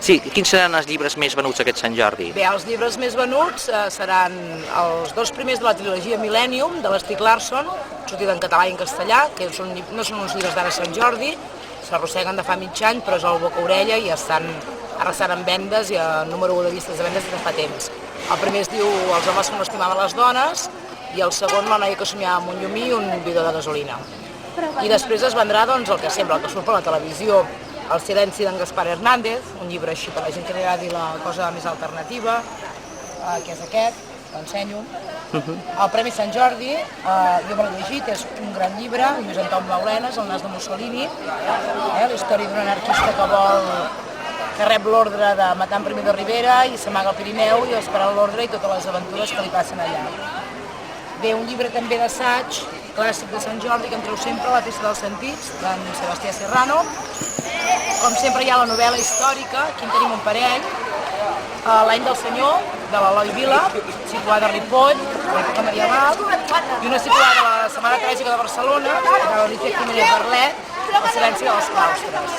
Sí, quins seran els llibres més venuts aquest Sant Jordi? Bé, els llibres més venuts seran els dos primers de la trilogia Millennium, de l'Stieg Larsson, sortit en català i en castellà, que no són uns llibres d'ara Sant Jordi, s'arrosseguen de fa mig any, però és el boca-orella i ara estan en vendes i a número 1 de llistes de vendes des de fa temps. El primer es diu Els homes que no estimaven les dones i el segon La noia que somiava amb un llumí i un bidó de gasolina. I després es vendrà doncs, el que sembla, el que surt per la televisió, El silenci d'en Gaspar Hernández, un llibre així per la gent que li agradi la cosa més alternativa, que és aquest, l'ensenyo. El Premi Sant Jordi, jo me l'he llegit, és un gran llibre, Lluís Antoni Maulenes, El nas de Mussolini, la història d'un anarquista que rep l'ordre de matar en Primi de Rivera i s'amaga al Pirineu i esperant l'ordre i totes les aventures que li passen allà. Bé, un llibre també d'assaig, clàssic de Sant Jordi, que em treu sempre, La pista dels sentits, d'en Sebastià Serrano. Com sempre hi ha la novel·la històrica, aquí en tenim un parell, L'any del senyor, de l'Eloi Vila, situada a Ripoll, a l'època medieval, i una situada a la Setmana Tràgica de Barcelona, de l'Alícia Jiménez Barlet, El silenci de les claustres.